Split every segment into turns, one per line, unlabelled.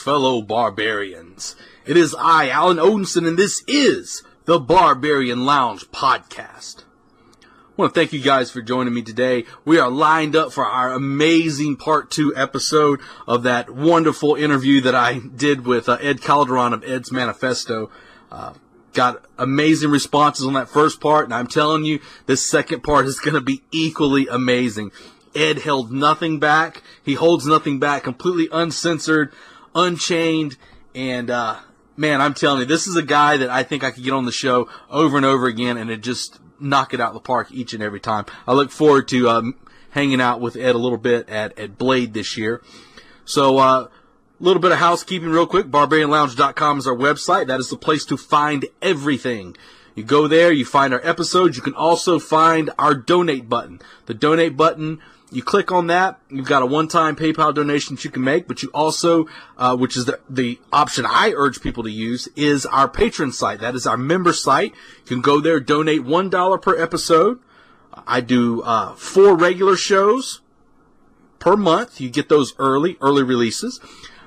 fellow barbarians. It is I, Alan Odinson, and this is the Barbarian Lounge podcast. I want to thank you guys for joining me today. We are lined up for our amazing part 2 episode of that wonderful interview that I did with Ed Calderon of Ed's Manifesto. Got amazing responses on that first part, and I'm telling you, this second part is going to be equally amazing. Ed held nothing back. He holds nothing back, completely uncensored, unchained, and man, I'm telling you, this is a guy that I think I could get on the show over and over again, and it just knock it out of the park each and every time. I look forward to hanging out with Ed a little bit at Blade this year. So, a little bit of housekeeping real quick. BarbarianLounge.com is our website. That is the place to find everything. You go there, you find our episodes. You can also find our donate button. The donate button, you click on that, you've got a one-time PayPal donation that you can make, but you also, which is the option I urge people to use, is our patron site. That is our member site. You can go there, donate $1 per episode. I do 4 regular shows per month. You get those early releases.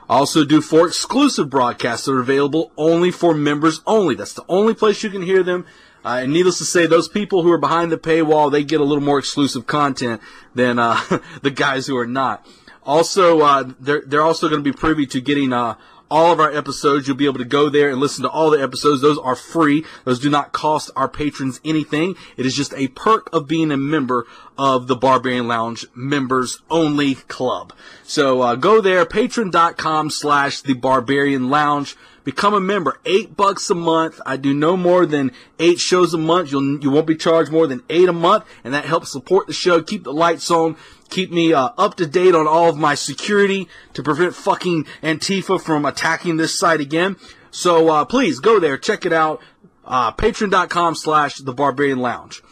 I also do 4 exclusive broadcasts that are available only for members only. That's the only place you can hear them. And needless to say, those people who are behind the paywall, they get a little more exclusive content than the guys who are not. Also, they're also going to be privy to getting all of our episodes. You'll be able to go there and listen to all the episodes. Those are free. Those do not cost our patrons anything. It is just a perk of being a member of the Barbarian Lounge Members Only Club. So go there, patreon.com/the Barbarian Lounge. Become a member. $8 a month. I do no more than 8 shows a month. You won't be charged more than 8 a month, and that helps support the show, keep the lights on, keep me up to date on all of my security to prevent fucking Antifa from attacking this site again. So please go there, check it out. Patreon.com/the Barbarian Lounge.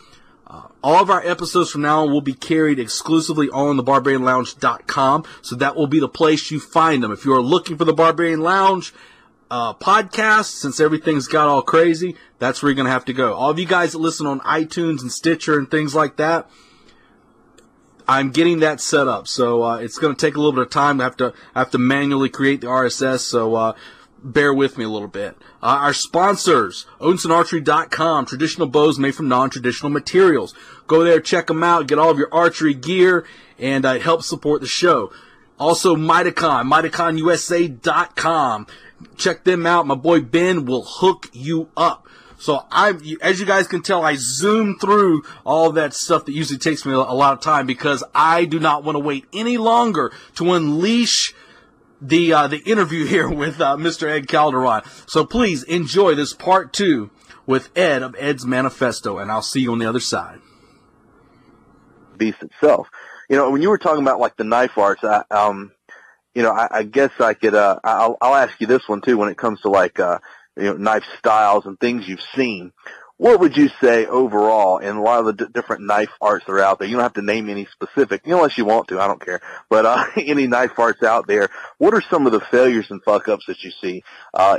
All of our episodes from now on will be carried exclusively on the BarbarianLounge.com, so that will be the place you find them. If you are looking for the Barbarian Lounge podcast, since everything's got all crazy, that's where you're going to have to go. All of you guys that listen on iTunes and Stitcher and things like that, I'm getting that set up. So it's going to take a little bit of time. I have to manually create the RSS, so bear with me a little bit. Our sponsors, OdinsonArchery.com, traditional bows made from non-traditional materials. Go there, check them out, get all of your archery gear, and it helps support the show. Also, Mitacon, MitaconUSA.com. Check them out. My boy Ben will hook you up. So as you guys can tell, I zoom through all that stuff that usually takes me a lot of time because I do not want to wait any longer to unleash the interview here with Mr. Ed Calderon. So please enjoy this part 2 with Ed of Ed's Manifesto, and I'll see you on the other side.
Beast itself. You know, when you were talking about like the knife arts, I guess I could. I'll ask you this one too. When it comes to like knife styles and things you've seen, what would you say overall in a lot of the different knife arts that are out there? You don't have to name any specific, unless you want to. I don't care. But any knife arts out there, what are some of the failures and fuck ups that you see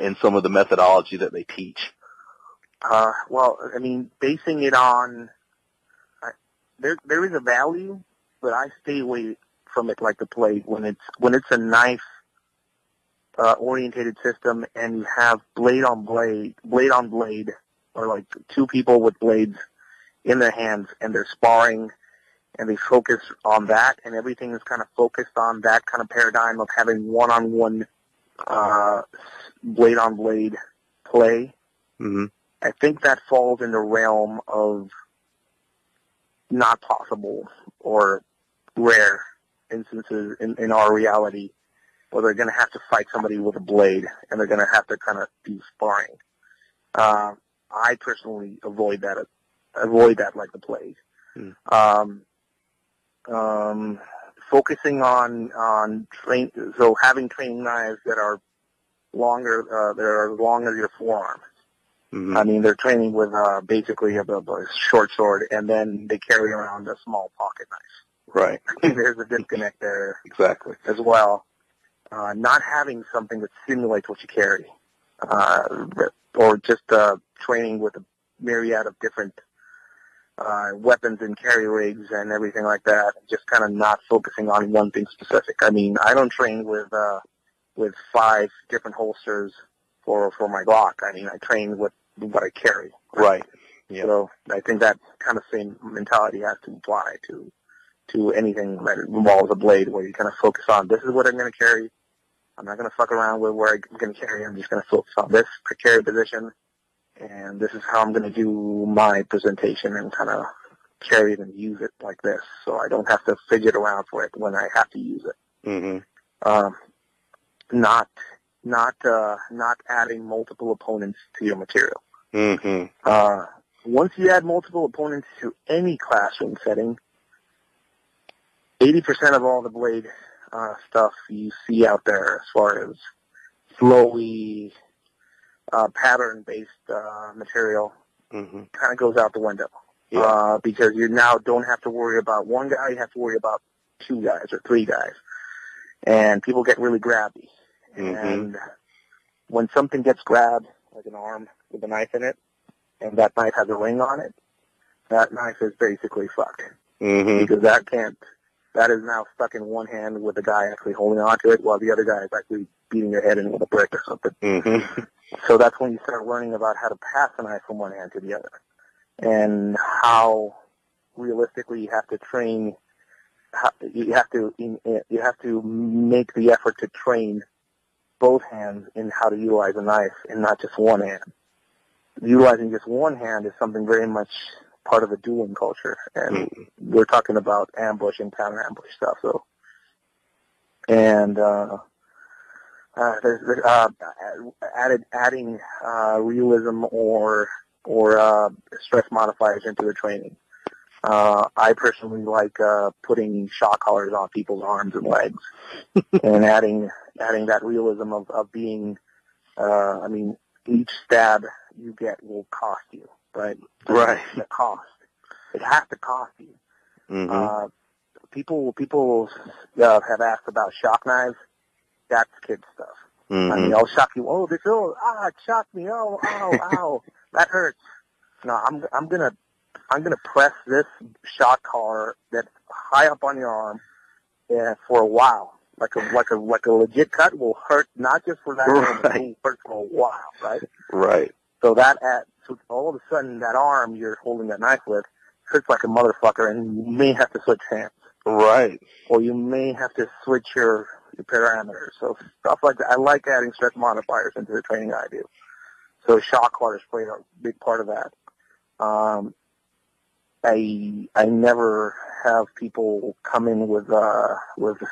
in some of the methodology that they teach?
Well, I mean, basing it on there is a value, but I stay away from it like the plague when it's a knife orientated system and you have blade on blade, or like 2 people with blades in their hands and they're sparring and they focus on that, and everything is kind of focused on that kind of paradigm of having one-on-one blade on blade play.
Mm-hmm.
I think that falls in the realm of not possible or rare instances in our reality where they're going to have to fight somebody with a blade and they're going to have to kind of be sparring. I personally avoid that like the plague. Focusing on having training knives that are longer, that are as long as your forearm.
Mm-hmm.
I mean, they're training with basically a short sword, and then they carry around a small pocket knife.
Right.
There's a disconnect there.
Exactly.
As well. Not having something that simulates what you carry. Or just training with a myriad of different weapons and carry rigs and everything like that. Just kind of not focusing on one thing specific. I mean, I don't train with with 5 different holsters for my Glock. I mean, I train with what I carry.
Right. Yeah.
So I think that kind of same mentality has to apply to anything that involves a blade, where you kind of focus on, this is what I'm going to carry. I'm not going to fuck around with where I'm going to carry. I'm just going to focus on this carry position, and this is how I'm going to do my presentation and kind of carry it and use it like this, so I don't have to fidget around for it when I have to use it.
Mm-hmm.
Not adding multiple opponents to your material.
Mm-hmm.
Once you add multiple opponents to any classroom setting, 80% of all the blade stuff you see out there, as far as flowy, pattern-based material,
mm-hmm.
kind of goes out the window.
Yeah.
Because you now don't have to worry about one guy, you have to worry about 2 guys or 3 guys. And people get really grabby.
Mm-hmm.
And when something gets grabbed, like an arm with a knife in it, and that knife has a ring on it, that knife is basically fucked.
Mm-hmm.
Because that is now stuck in one hand with the guy actually holding onto it, while the other guy is actually beating your head in with a brick or something.
Mm-hmm.
So that's when you start learning about how to pass a knife from one hand to the other, and how realistically you have to train. You have to make the effort to train both hands in how to utilize a knife, and not just one hand. Utilizing just one hand is something very much part of the dueling culture, and we're talking about ambush and counter ambush stuff. So, and adding realism or stress modifiers into the training. I personally like putting shock collars on people's arms and legs, and adding that realism of being. I mean, each stab you get will cost you, right?
Right.
The cost. It has to cost you.
Mm-hmm.
People have asked about shock knives. That's kid stuff.
Mm-hmm.
I mean, I'll shock you. Oh, it shocked me. Oh, ow, ow, that hurts. No, I'm gonna press this shock collar that's high up on your arm, for a while. Like a legit cut will hurt, not just for that moment, it will hurt for a while, right?
Right.
So so all of a sudden that arm you're holding that knife with hurts like a motherfucker, and you may have to switch hands.
Right.
Or you may have to switch your parameters. So stuff like that. I like adding stress modifiers into the training I do. So shock collars play a big part of that. I never have people come in with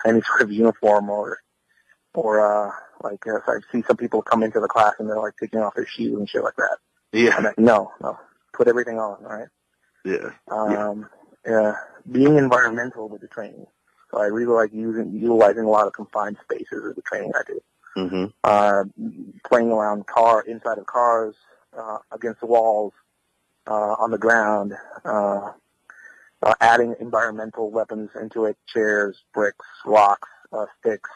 any sort of uniform or like if I see some people come into the class and they're like taking off their shoes and shit like that.
Yeah.
I'm like, no, put everything on, all right?
Yeah.
Being environmental with the training. So I really like utilizing a lot of confined spaces with the training I do.
Mm-hmm.
Playing around inside of cars, against the walls, on the ground, adding environmental weapons into it, chairs, bricks, rocks, sticks,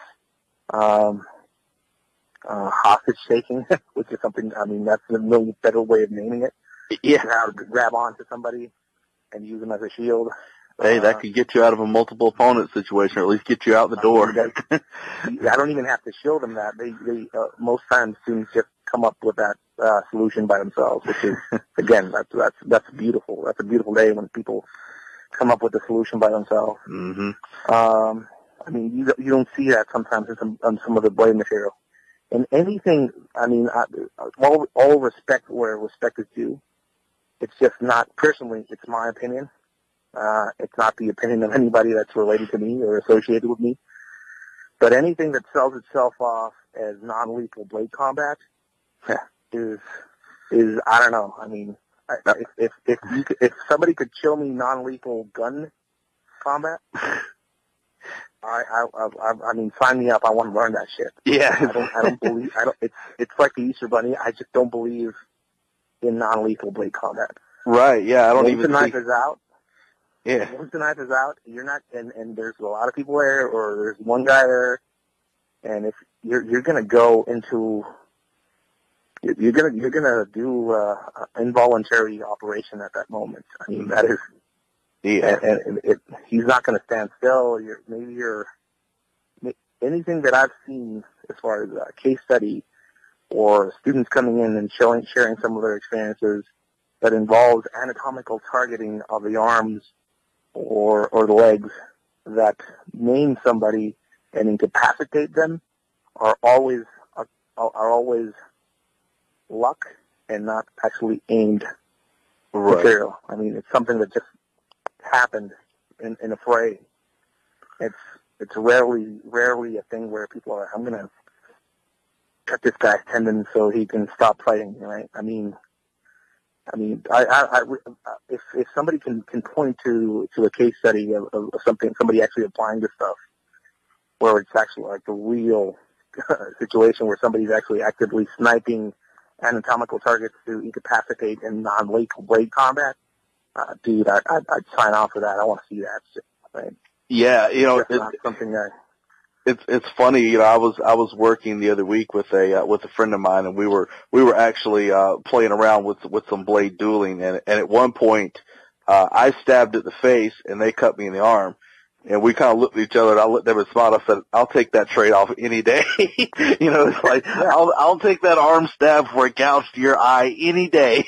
hostage taking, which is something, I mean, that's a little better way of naming it.
Yeah.
How to grab onto somebody and use them as a shield.
Hey, that could get you out of a multiple opponent situation, or at least get you out the door.
I don't even have to show them that. They most times students just come up with that solution by themselves, which is, again, that's beautiful. That's a beautiful day when people come up with the solution by themselves.
Mm-hmm.
I mean, you don't see that sometimes in some of the blade material. And anything, I mean, all respect where respect is due. It's just not, personally, it's my opinion. It's not the opinion of anybody that's related to me or associated with me. But anything that sells itself off as non-lethal blade combat is I don't know. I mean, if somebody could show me non-lethal gun combat, I mean, sign me up. I want to learn that shit.
Yeah.
I don't believe. It's like the Easter Bunny. I just don't believe in non-lethal blade combat.
Right. Yeah. I don't
Once
even.
the knife is out.
Yeah.
Once the knife is out, you're not, and there's a lot of people there, or there's one guy there, and if you're gonna go into, you're gonna do involuntary operation at that moment. I mean, that is.
Yeah.
He's not going to stand still. Anything that I've seen as far as case study or students coming in and sharing some of their experiences that involves anatomical targeting of the arms or the legs that maim somebody and incapacitate them are always luck and not actually aimed material. I mean, it's something that just happened in a fray. It's rarely a thing where people are, I'm gonna cut this guy's tendon so he can stop fighting, right? I mean, if somebody can point to a case study of somebody actually applying this stuff, where it's actually like a real situation where somebody's actually actively sniping anatomical targets to incapacitate in non-blade combat, dude, I'd sign off for that. I want to see that shit, right?
Yeah, you know,
it's not something that.
It's funny, you know, I was working the other week with a friend of mine, and we were actually playing around with some blade dueling, and at one point I stabbed at the face and they cut me in the arm, and we kind of looked at each other, and I looked at them and smiled. I said, I'll take that trade-off any day. You know, it's like, I'll take that arm stab for a gouge to your eye any day.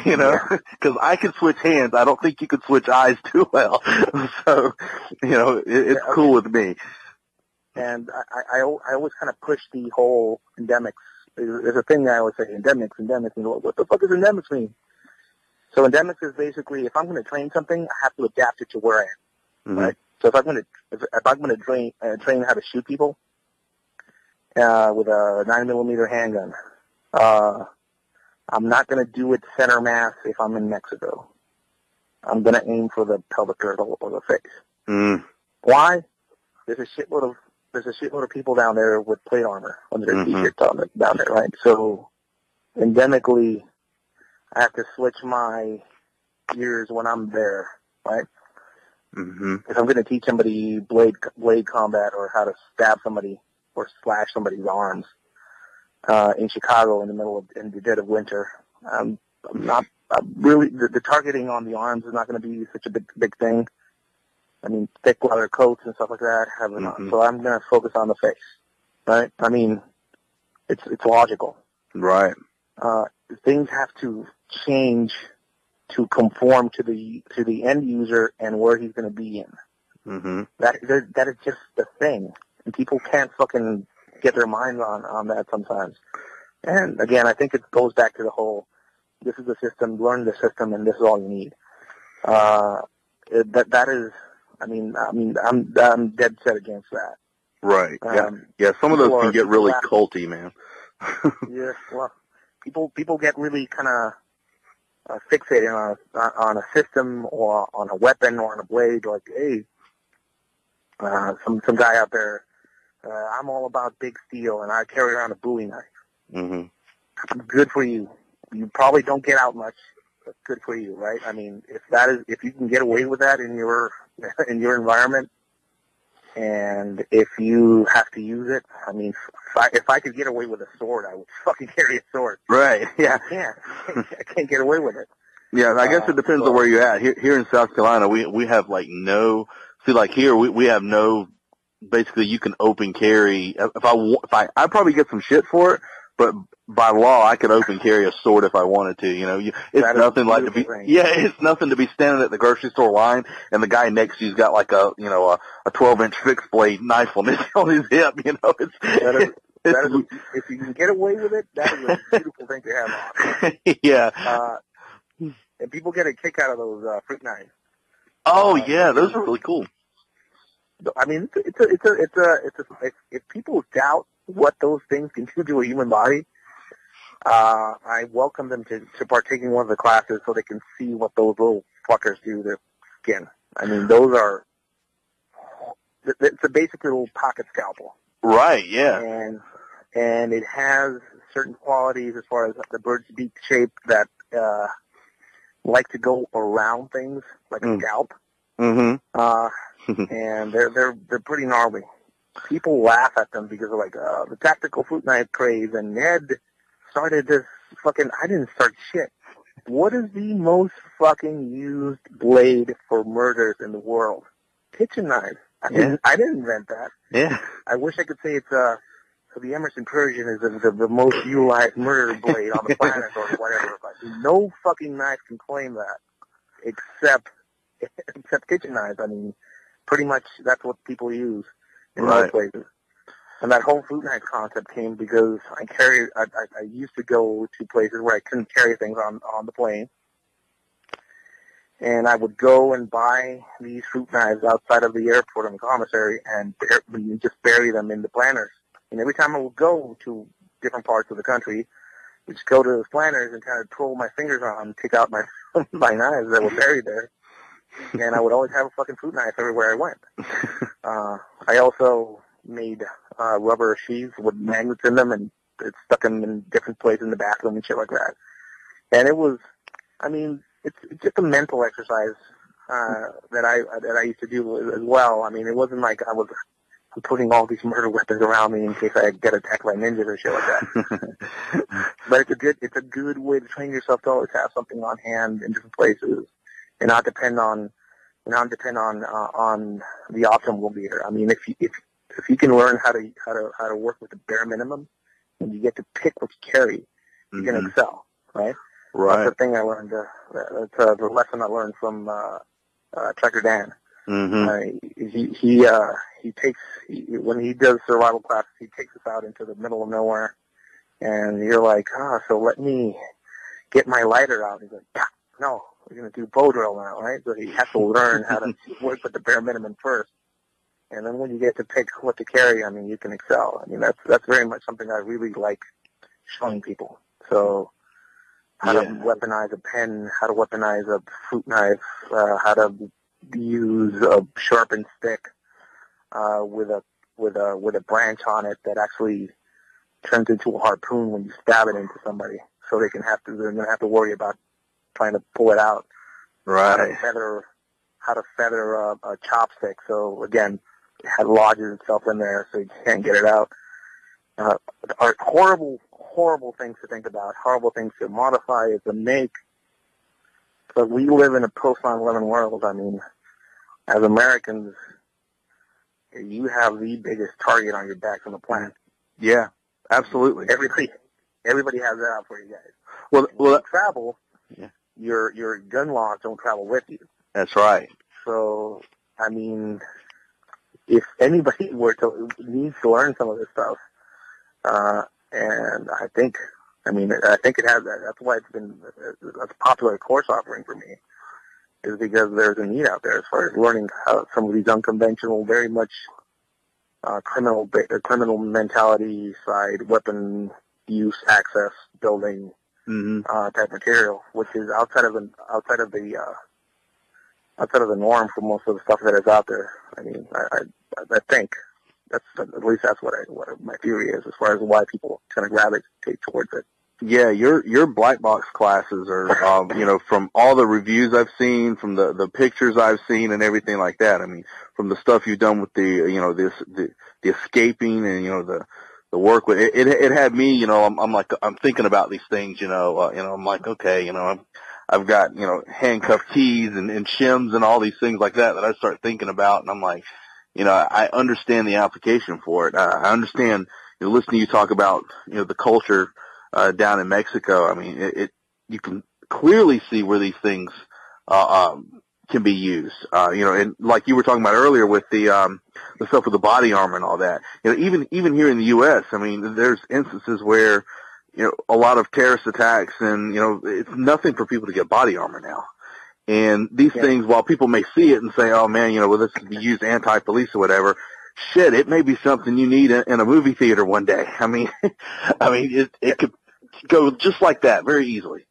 You know, because I can switch hands. I don't think you can switch eyes too well. So, you know, it's cool with me.
And I always kind of push the whole endemics. There's a thing that I always say, endemics, and what the fuck does endemics mean? So endemics is basically, if I'm going to train something, I have to adapt it to where I am, right? So if I'm going to train how to shoot people with a 9mm handgun, I'm not going to do it center mass if I'm in Mexico. I'm going to aim for the pelvic girdle or the face. Why? There's a shitload of people down there with plate armor under their t-shirts down there, right? So endemically, I have to switch my gears when I'm there, right? If I'm going to teach somebody blade combat or how to stab somebody or slash somebody's arms in Chicago in the dead of winter, the targeting on the arms is not going to be such a big thing. I mean, thick leather coats and stuff like that have it on. So I'm going to focus on the face, right? I mean, it's logical.
Right.
Things have to change to conform to the end user and where he's going to be in. That is just the thing. And people can't fucking get their minds on that sometimes. And again, I think it goes back to the whole, this is the system, learn the system, and this is all you need. That is, I mean, I'm dead set against that.
Right. Yeah. Some of those can get really culty, man.
Yeah. Well, people get really kind of fixated on a system or on a weapon or on a blade. Like, hey, some guy out there, I'm all about big steel, and I carry around a Bowie knife. Good for you. You probably don't get out much. But good for you, right? I mean, if you can get away with that in your environment, and if you have to use it, I mean, if I could get away with a sword, I would fucking carry a sword.
Right. Yeah.
I can't get away with it.
Yeah. I guess it depends on where you're at. Here in South Carolina, we have like no. See, like here we have no. Basically, you can open carry. If I probably get some shit for it, but by law, I could open carry a sword if I wanted to. You know, it's nothing like to be. Yeah, it's nothing to be standing at the grocery store line and the guy next to you's got like a 12-inch fixed blade knife on his hip. You know, if you can get away with it, that is a beautiful thing to have on. Yeah.
And people get a kick out of those fruit knives.
Oh yeah, those are really cool.
I mean, if people doubt what those things can do to a human body, I welcome them to partake in one of the classes so they can see what those little fuckers do to their skin. I mean, it's a basic little pocket scalpel.
Right, yeah.
And it has certain qualities as far as the bird's beak shape that like to go around things like a scalp. And they're pretty gnarly. People laugh at them because of like the tactical fruit knife craze, and Ned started this fucking. I didn't start shit. What is the most fucking used blade for murders in the world? Kitchen knife. I didn't invent that.
Yeah.
I wish I could say it's So the Emerson Persian is the most utilized murder blade on the planet or whatever. But no fucking knife can claim that except kitchen knives. I mean, pretty much that's what people use in most places. And that whole fruit knife concept came because I used to go to places where I couldn't carry things on the plane. And I would go and buy these fruit knives outside of the airport and the commissary and just bury them in the planters. And every time I would go to different parts of the country, I'd just go to the planters and kind of twirl my fingers on, take out my my knives that were buried there. And I would always have a fucking fruit knife everywhere I went. I also made rubber sheaths with magnets in them, and it stuck them in different places in the bathroom and shit like that. And it was, I mean, it's just a mental exercise that I used to do as well. I mean, it wasn't like I was putting all these murder weapons around me in case I get attacked by ninjas or shit like that. But it's a good way to train yourself to always have something on hand in different places and not depend on the optimal gear. I mean, if you can learn how to work with the bare minimum, and you get to pick what you carry, you can excel, right?
Right.
That's the thing I learned. That's the lesson I learned from Trucker Dan. When he does survival classes, he takes us out into the middle of nowhere, and you're like, so let me get my lighter out. He's like, no, we're going to do bow drill now, right? So he has to learn how to work with the bare minimum first. And then when you get to pick what to carry, I mean, you can excel. I mean, that's very much something I really like showing people. So how to weaponize a pen, how to weaponize a fruit knife, how to use a sharpened stick with a branch on it that actually turns into a harpoon when you stab it into somebody, so they're gonna have to worry about trying to pull it out.
Right.
How to feather a chopstick. So again, it had lodges itself in there, so you can't get it out. Are horrible things to think about, horrible things to modify, to make. But we live in a post-9/11 world. I mean, as Americans, you have the biggest target on your back on the planet.
Yeah, absolutely.
Everybody has that out for you guys.
Well,
when you travel, your gun laws don't travel with you.
That's right.
So, I mean, if anybody needs to learn some of this stuff, and I think it has that. That's why it's been a popular course offering for me, is because there's a need out there as far as learning how some of these unconventional, very much criminal mentality side, weapon use, access, building type material, which is outside of the norm for most of the stuff that is out there. I mean, I think that's what my theory is as far as why people kind of gravitate towards it.
Yeah, your black box classes are, from all the reviews I've seen, from the pictures I've seen, and everything like that. I mean, from the stuff you've done with the escaping and the work with it, it had me. I'm thinking about these things. I'm like, okay, I've got handcuff keys and shims and all these things like that I start thinking about, and I'm like, I understand the application for it. I understand. Listening to you talk about the culture down in Mexico. I mean, you can clearly see where these things can be used. And like you were talking about earlier with the stuff with the body armor and all that. Even here in the U.S., I mean, there's instances where a lot of terrorist attacks, and it's nothing for people to get body armor now. And these things, while people may see it and say, "Oh man, this could be used anti-police or whatever," shit, it may be something you need in a movie theater one day. I mean, it could go just like that very easily.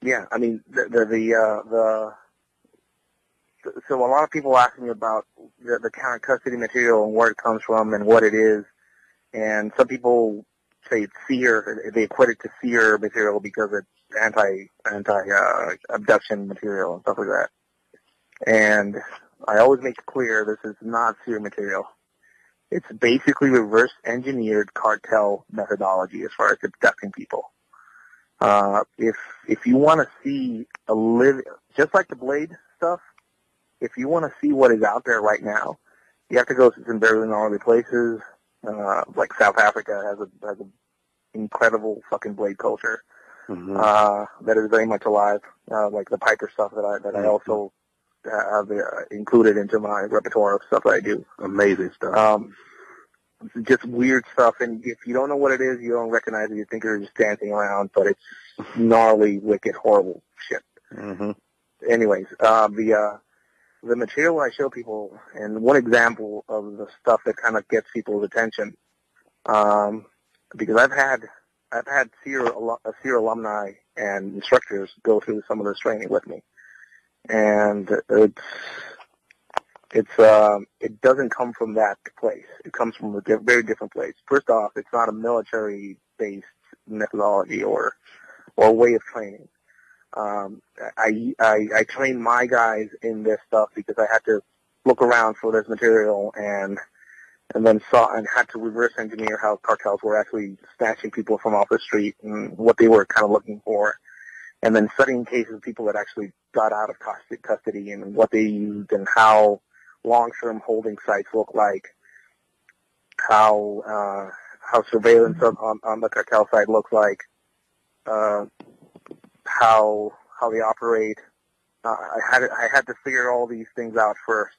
Yeah, I mean, so a lot of people ask me about the counter custody material and where it comes from and what it is, and some people say it's seer. They equate it to seer material because it's anti-abduction material and stuff like that. And I always make it clear this is not seer material. It's basically reverse engineered cartel methodology as far as abducting people. If you want to see just like the blade stuff, if you want to see what is out there right now, you have to go to some very gnarly places. Like South Africa has an incredible fucking blade culture that is very much alive. Like the Piper stuff that I also have included into my repertoire of stuff that I do.
Amazing stuff.
Just weird stuff, and if you don't know what it is, you don't recognize it. You think you're just dancing around, but it's gnarly, wicked, horrible shit. Anyways, the material I show people, and one example of the stuff that kind of gets people's attention, because I've had SEER alumni and instructors go through some of this training with me, and it doesn't come from that place. It comes from a very different place. First off, it's not a military-based methodology or way of training. I train my guys in this stuff because I had to look around for this material and then had to reverse engineer how cartels were actually snatching people from off the street and what they were kind of looking for, and then studying cases of people that actually got out of custody and what they used and how long-term holding sites look like, how surveillance on the cartel side looks like, how they operate. I had to figure all these things out first,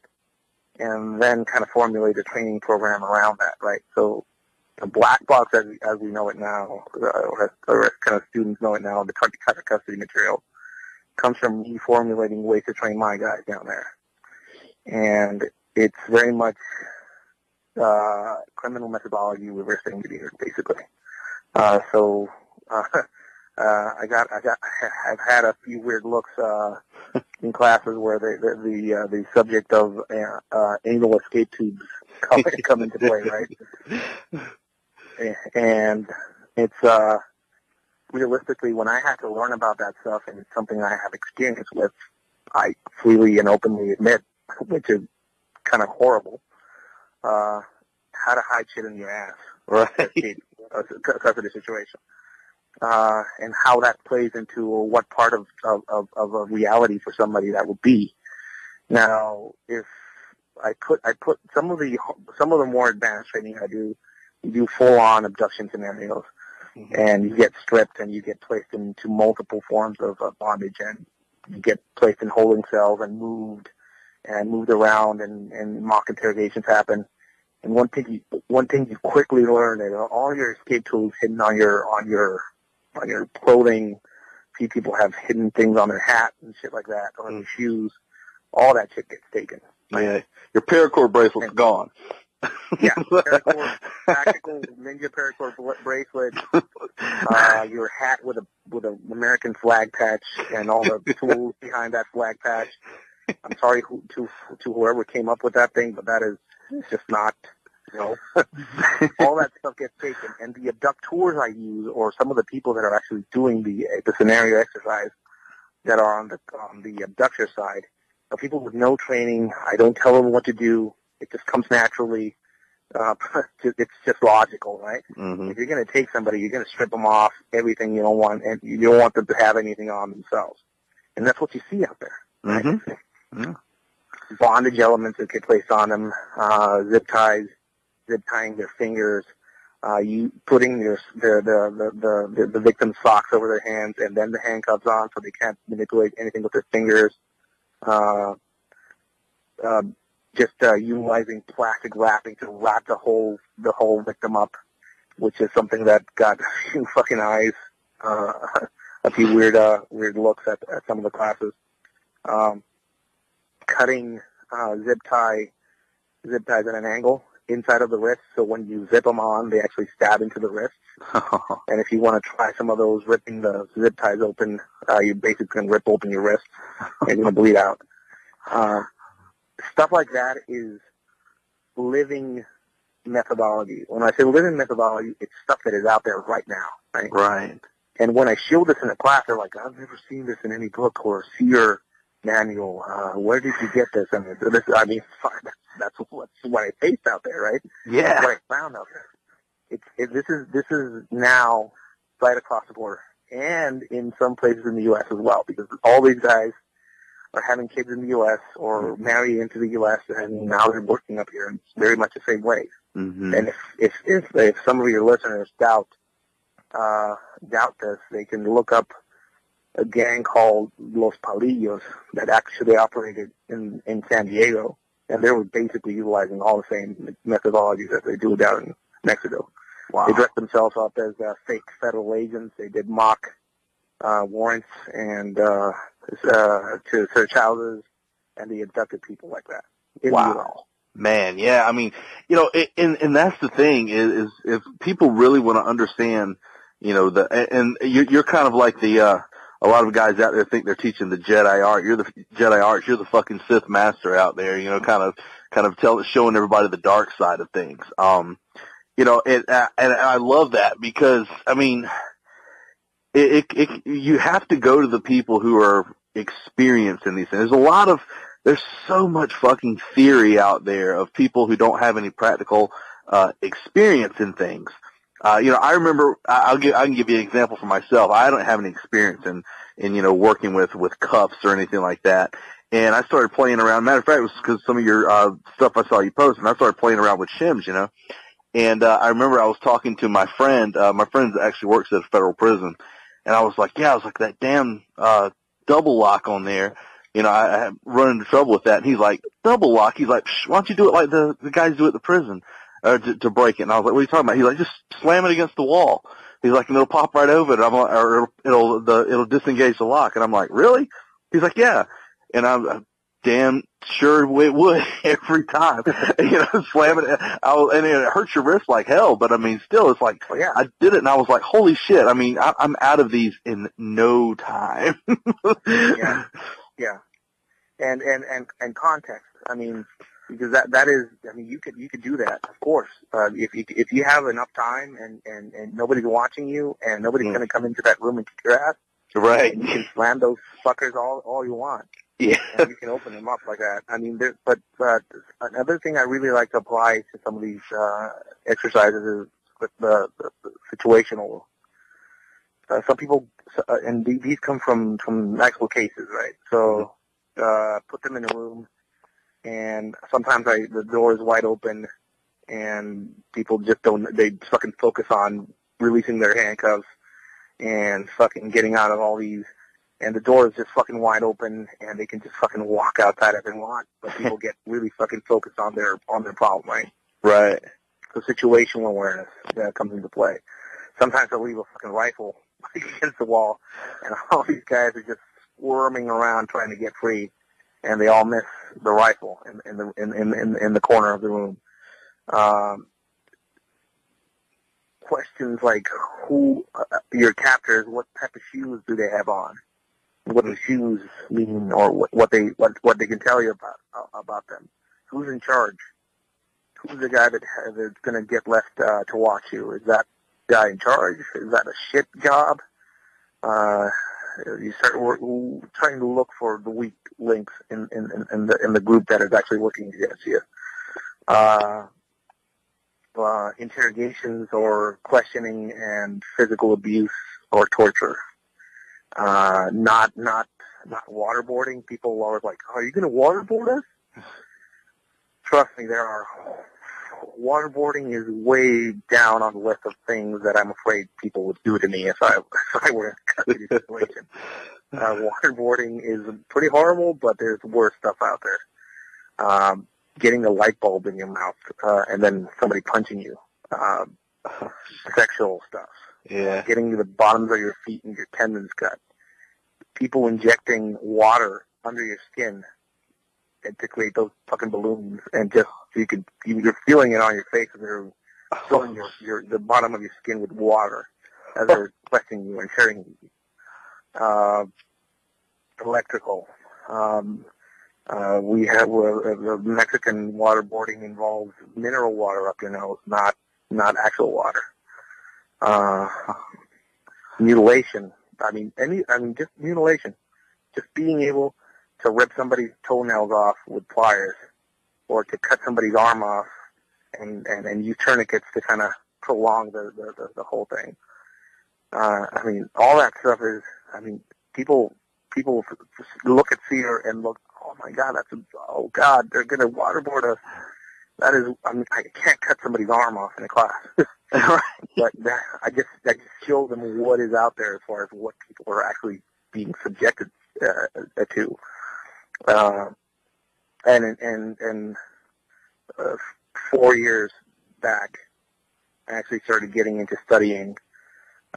and then kind of formulate a training program around that, right? So the black box, as we know it now, or kind of students know it now, the kind of custody material comes from me formulating ways to train my guys down there. And it's very much criminal methodology reverse engineered, basically. I've had a few weird looks in classes where the subject of anal escape tubes come into play, right? And it's realistically, when I had to learn about that stuff, and it's something I have experience with, I freely and openly admit, which is kind of horrible, how to hide shit in your ass, right? Because of the situation. And how that plays into what part of a reality for somebody that would be. Now, if I put some of the more advanced training I do, you do full-on abduction scenarios, and you get stripped and you get placed into multiple forms of bondage, and you get placed in holding cells and moved around, and mock interrogations happen. And one thing you quickly learn is all your escape tools hidden on your clothing. See people have hidden things on their hat and shit like that, on their shoes. All that shit gets taken.
Yeah, your paracord bracelet's gone.
Yeah, paracord, tactical ninja paracord bracelet, your hat with a American flag patch and all the tools behind that flag patch. I'm sorry to whoever came up with that thing, but that is just not, all that stuff gets taken. And the abductors I use, or some of the people that are actually doing the scenario exercise that are on the abductor side, are people with no training. I don't tell them what to do. It just comes naturally. It's just logical, right? If you're going to take somebody, you're going to strip them off everything you don't want, and you don't want them to have anything on themselves. And that's what you see out there, right? Bondage elements that get placed on them, zip tying their fingers, you putting the victim's socks over their hands and then the handcuffs on so they can't manipulate anything with their fingers. Utilizing plastic wrapping to wrap the whole victim up, which is something that got a few fucking eyes, a few weird looks at some of the classes. Cutting zip ties at an angle inside of the wrist, so when you zip them on, they actually stab into the wrist. And if you want to try some of those, ripping the zip ties open, you basically can rip open your wrist and you're going to bleed out. Stuff like that is living methodology. When I say living methodology, it's stuff that is out there right now, right? Right. And when I show this in a class, they're like, I've never seen this in any book or SEER manual. Where did you get this? And that's what I faced out there, right? Yeah. That's what I found out there. This is now right across the border, and in some places in the U.S. as well, because all these guys are having kids in the U.S. or marry into the U.S. and now they're working up here, and it's very much the same way.
Mm-hmm.
And if some of your listeners doubt this, they can look up a gang called Los Palillos that actually operated in San Diego, and they were basically utilizing all the same methodologies that they do down in Mexico.
Wow.
They dressed themselves up as fake federal agents. They did mock warrants and to search houses, and they abducted people like that.
Wow. Man, yeah, I mean, you know, and that's the thing is if people really want to understand, you know, and you're kind of like a lot of guys out there think they're teaching the Jedi art. You're the Jedi art. You're the fucking Sith master out there, you know, kind of showing everybody the dark side of things. You know, and I love that because, I mean, you have to go to the people who are experienced in these things. There's so much fucking theory out there of people who don't have any practical experience in things. You know, I remember I can give you an example for myself. I don't have any experience in you know, working with cuffs or anything like that. And I started playing around. Matter of fact, it was because some of your stuff I saw you post, and I started playing around with shims, you know. And I remember I was talking to my friend. My friend actually works at a federal prison, and I was like, that damn double lock on there. You know, I run into trouble with that. And he's like, double lock? He's like, why don't you do it like the guys do at the prison to break it? And I was like, what are you talking about? He's like, just slam it against the wall. He's like, and it'll pop right over it. I'm like, or it'll disengage the lock. And I'm like, really? He's like, yeah. And I'm damn sure it would every time. You know, slam it. And it hurts your wrist like hell. But I mean, still, it's like,
yeah.
I did it, and I was like, holy shit. I mean, I'm out of these in no time.
Yeah. Yeah, and context. I mean, because that is. I mean, you could do that, of course. If you have enough time and nobody's watching you and nobody's going to come into that room and kick your ass,
right?
And you can slam those fuckers all you want.
Yeah,
and you can open them up like that. I mean, but another thing I really like to apply to some of these exercises is with the situational. Some people, and these come from actual cases, right? So, put them in a room, and sometimes the door is wide open, and people just they fucking focus on releasing their handcuffs and fucking getting out of all these, and the door is just fucking wide open, and they can just fucking walk outside if they want, but people get really fucking focused on their problem, right?
Right.
So situational awareness that comes into play. Sometimes they'll leave a fucking rifle against the wall, and all these guys are just squirming around trying to get free, and they all miss the rifle in the corner of the room. Questions like who your captors, what type of shoes do they have on? What do shoes mean, or what they can tell you about them? Who's in charge? Who's the guy that's going to get left to watch you? Is that guy in charge? Is that a shit job? You start trying to look for the weak links in the group that is actually working against you. Interrogations or questioning and physical abuse or torture. Not waterboarding. People are always like, "Are you going to waterboard us?" Trust me, waterboarding is way down on the list of things that I'm afraid people would do to me if I were in a custody situation. Waterboarding is pretty horrible, but there's worse stuff out there. Getting a light bulb in your mouth and then somebody punching you. Sexual stuff.
Yeah.
Getting to the bottoms of your feet and your tendons cut. People injecting water under your skin and to create those fucking balloons, and just so you're feeling it on your face, and they're filling the bottom of your skin with water as they're questioning you and hurting you. Electrical. We have the Mexican waterboarding involves mineral water up your nose, not actual water. Mutilation. Just mutilation. Just being able to rip somebody's toenails off with pliers, or to cut somebody's arm off, and use tourniquets to kind of prolong the whole thing. All that stuff is. People look at fear and look, oh my God, oh God, they're gonna waterboard us. that is, I mean, I can't cut somebody's arm off in a class.
Right.
But I just show them what is out there as far as what people are actually being subjected to. And 4 years back, I actually started getting into studying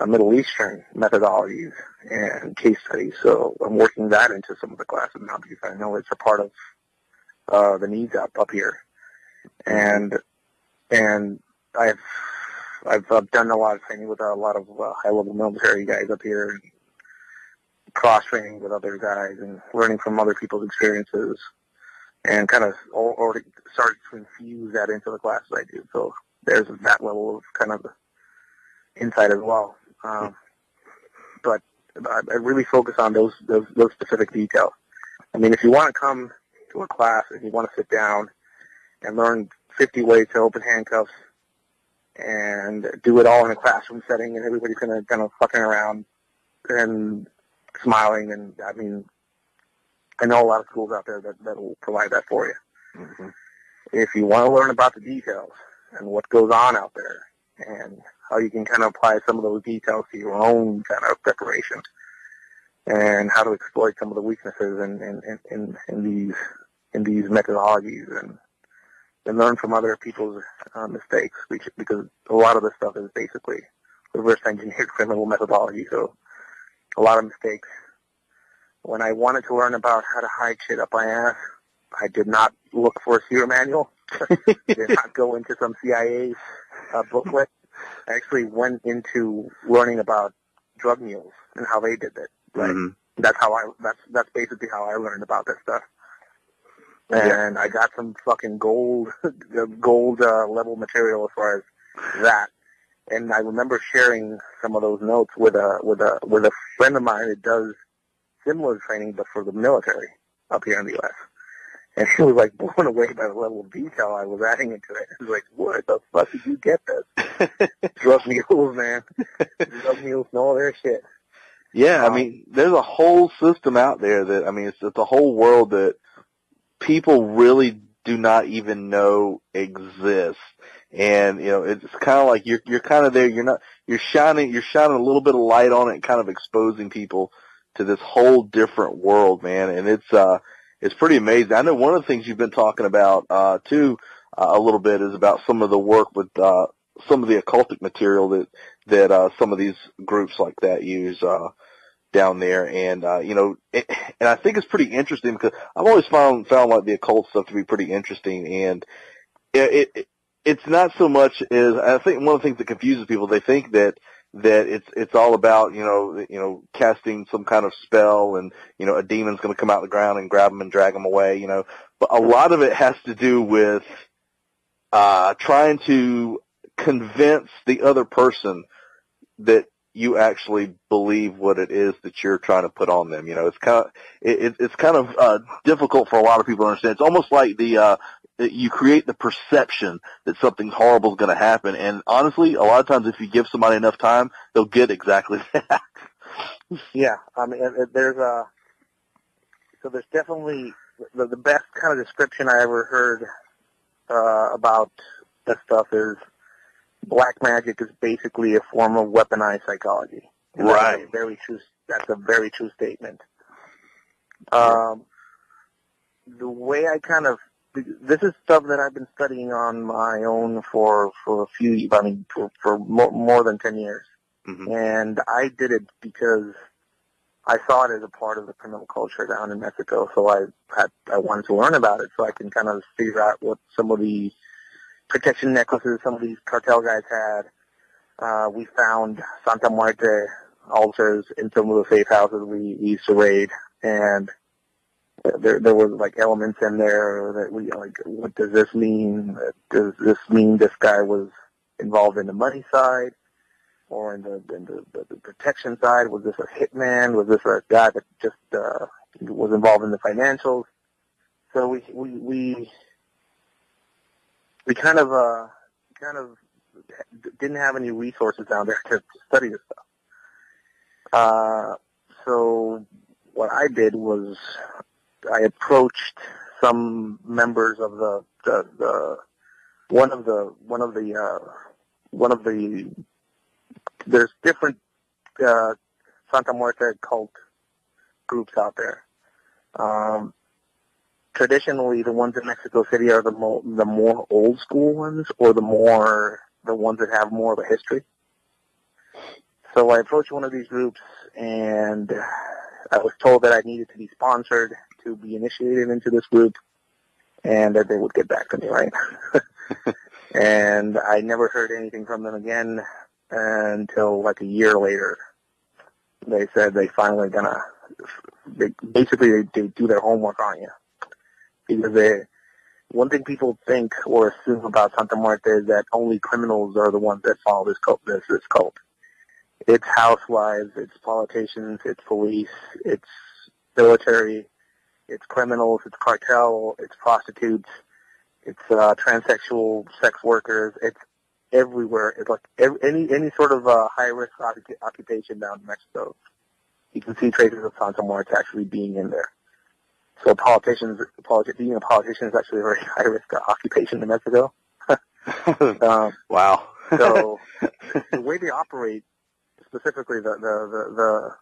Middle Eastern methodologies and case studies. So I'm working that into some of the classes now because I know it's a part of the needs up here. And I've done a lot of training with a lot of high-level military guys up here, and cross-training with other guys and learning from other people's experiences, and kind of already started to infuse that into the classes I do. So there's that level of kind of insight as well. But I really focus on those specific details. I mean, if you want to come to a class and you want to sit down and learn 50 ways to open handcuffs and do it all in a classroom setting, and everybody's going to kind of fucking around and smiling, and I mean, I know a lot of schools out there that will provide that for you. Mm-hmm. If you want to learn about the details and what goes on out there and how you can kind of apply some of those details to your own kind of preparation and how to exploit some of the weaknesses in these methodologies and learn from other people's mistakes, because a lot of this stuff is basically reverse engineered criminal methodology, so a lot of mistakes. When I wanted to learn about how to hide shit up my ass, I did not look for a SEER manual. Did not go into some CIA booklet. I actually went into learning about drug mules and how they did it. Right. Mm-hmm. That's basically how I learned about this stuff. And I got some fucking gold level material as far as that. And I remember sharing some of those notes with a friend of mine that does similar training, but for the military up here in the U.S. And he was like blown away by the level of detail I was adding into it. He was like, "What the fuck did you get this?" Drug mules, man. Drug mules know their shit.
Yeah, I mean, there's a whole system out there that, I mean, it's a whole world that people really do not even know exists. And, you know, it's kind of like you're kind of there, you're shining a little bit of light on it and kind of exposing people to this whole different world, man. And it's pretty amazing. I know one of the things you've been talking about, too, a little bit is about some of the work with, some of the occultic material that some of these groups like that use, down there. And, you know, and I think it's pretty interesting because I've always found like the occult stuff to be pretty interesting. And it's not so much as, I think one of the things that confuses people, they think that it's all about, you know, casting some kind of spell and, you know, a demon's going to come out of the ground and grab them and drag them away, you know. But a lot of it has to do with, trying to convince the other person that you actually believe what it is that you're trying to put on them. You know, it's kind of difficult for a lot of people to understand. It's almost like you create the perception that something horrible is going to happen. And honestly, a lot of times if you give somebody enough time, they'll get exactly that.
Yeah. I mean, there's definitely the best kind of description I ever heard about this stuff is black magic is basically a form of weaponized psychology. And
right.
That's a very true statement. The way I kind of, this is stuff that I've been studying on my own for more than 10 years. Mm-hmm. And I did it because I saw it as a part of the criminal culture down in Mexico. So I wanted to learn about it so I can kind of figure out what some of the protection necklaces some of these cartel guys had. We found Santa Muerte altars in some of the safe houses we used to raid, and there was like elements in there that we like. What does this mean? Does this mean this guy was involved in the money side, or in the protection side? Was this a hitman? Was this a guy that just was involved in the financials? So we kind of didn't have any resources down there to study this stuff. So what I did was I approached some members of the one of the there's different Santa Muerte cult groups out there. Traditionally, the ones in Mexico City are the more old school ones, or the ones that have more of a history. So I approached one of these groups, and I was told that I needed to be sponsored to be initiated into this group, and that they would get back to me, right? And I never heard anything from them again until like a year later. They said they finally they do their homework on you. Because one thing people think or assume about Santa Muerte is that only criminals are the ones that follow this cult. It's housewives, it's politicians, it's police, it's military, it's criminals, it's cartel, it's prostitutes, it's transsexual sex workers. It's everywhere. It's like any sort of high-risk occupation down in Mexico. You can see traces of Santa Muerte actually being in there. So being a politician is actually a very high-risk occupation in Mexico.
Wow.
So the way they operate, specifically the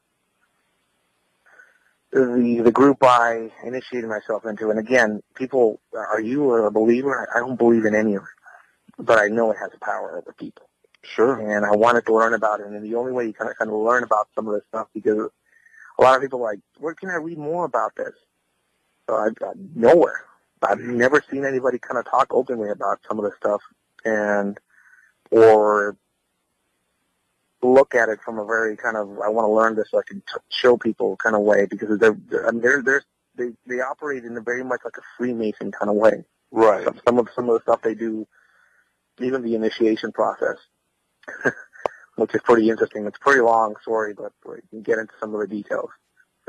group I initiated myself into, and again, people, are you a believer? I don't believe in any of it, but I know it has power over people.
Sure.
And I wanted to learn about it, and the only way you kind of learn about some of this stuff, because a lot of people are like, where can I read more about this? Nowhere. I've never seen anybody kind of talk openly about some of this stuff, or look at it from a very kind of, I want to learn this so I can show people kind of way, because they operate in a very much like a Freemason kind of way.
Right.
Some of the stuff they do, even the initiation process, which is pretty interesting. It's a pretty long story, but we can get into some of the details.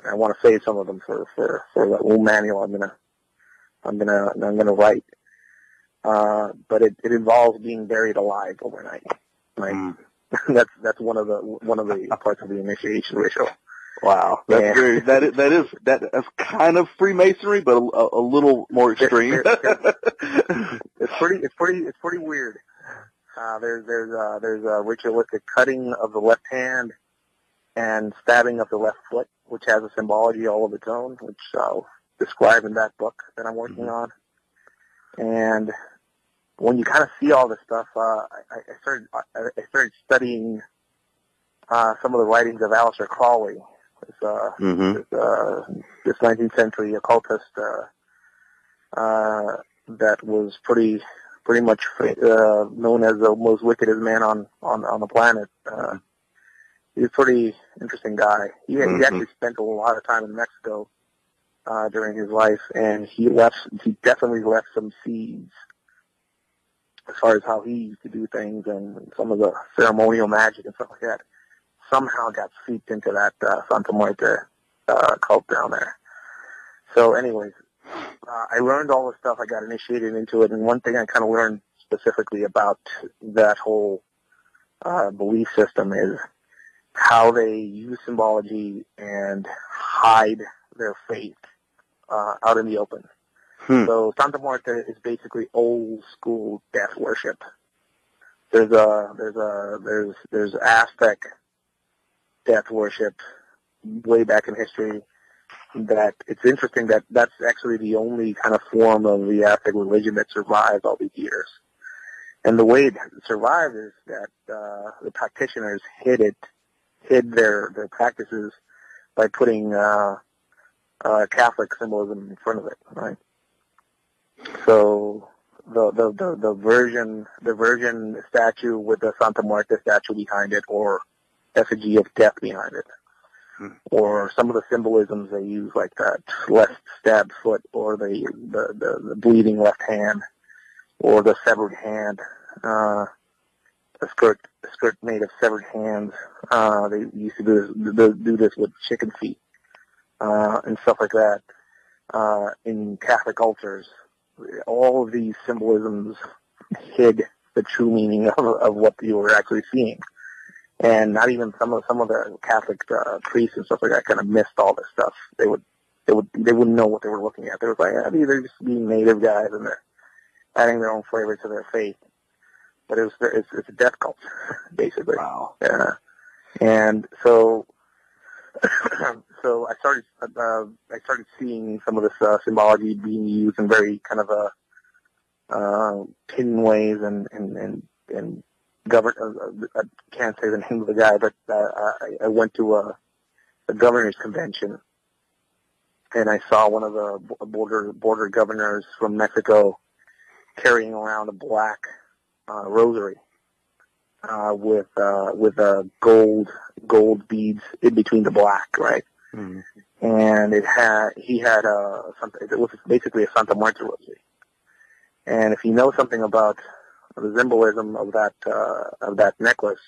And I want to save some of them for the little manual I'm gonna write. But it involves being buried alive overnight. Right? Mm. That's one of the parts of the initiation ritual.
Wow, that's kind of Freemasonry, but a little more extreme.
It's pretty weird. There's a ritualistic cutting of the left hand and stabbing of the left foot, which has a symbology all of its own, which I'll describe in that book that I'm working on. And when you kind of see all this stuff, I started studying some of the writings of Aleister Crowley, this 19th century occultist that was pretty much known as the most wickedest man on the planet. He's a pretty interesting guy. He actually spent a lot of time in Mexico during his life, and he definitely left some seeds as far as how he used to do things, and some of the ceremonial magic and stuff like that somehow got seeped into that Santa Muerte cult down there. So anyways, I learned all this stuff. I got initiated into it, and one thing I kind of learned specifically about that whole belief system is how they use symbology and hide their faith out in the open. So Santa Muerte is basically old school death worship. There's Aztec death worship way back in history. That it's interesting that that's actually the only kind of form of the Aztec religion that survived all these years. And the way it survived is that the practitioners hid their practices by putting Catholic symbolism in front of it, right? So the Virgin statue with the Santa Muerte statue behind it, or effigy of death behind it, or some of the symbolisms they use, like that left stabbed foot, or the bleeding left hand, or the severed hand, a skirt made of severed hands. They used to do this with chicken feet and stuff like that. In Catholic altars, all of these symbolisms hid the true meaning of what you were actually seeing. And not even some of the Catholic priests and stuff like that kind of missed all this stuff. They wouldn't know what they were looking at. They were like, they're just being native guys, and adding their own flavor to their faith. But it's a death cult, basically.
Wow.
Yeah. And so so I started seeing some of this symbology being used in very kind of hidden ways, and govern. I can't say the name of the guy, but I went to a governor's convention, and I saw one of the border governors from Mexico carrying around a black rosary with gold beads in between the black, right?
Mm-hmm.
And he had something. It was basically a Santa Muerte rosary. And if you know something about the symbolism of that necklace,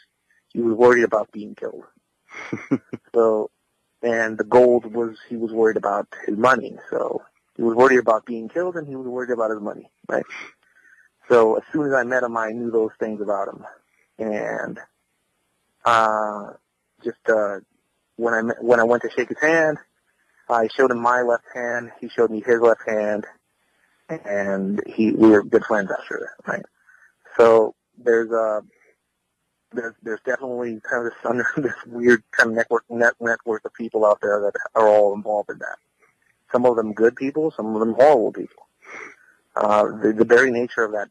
he was worried about being killed. So, and the gold he was worried about his money. So he was worried about being killed, and he was worried about his money, right? So as soon as I met him, I knew those things about him. And when I went to shake his hand, I showed him my left hand. He showed me his left hand, and we were good friends after that, right? So there's definitely kind of this weird kind of network of people out there that are all involved in that. Some of them good people, some of them horrible people. The very nature of that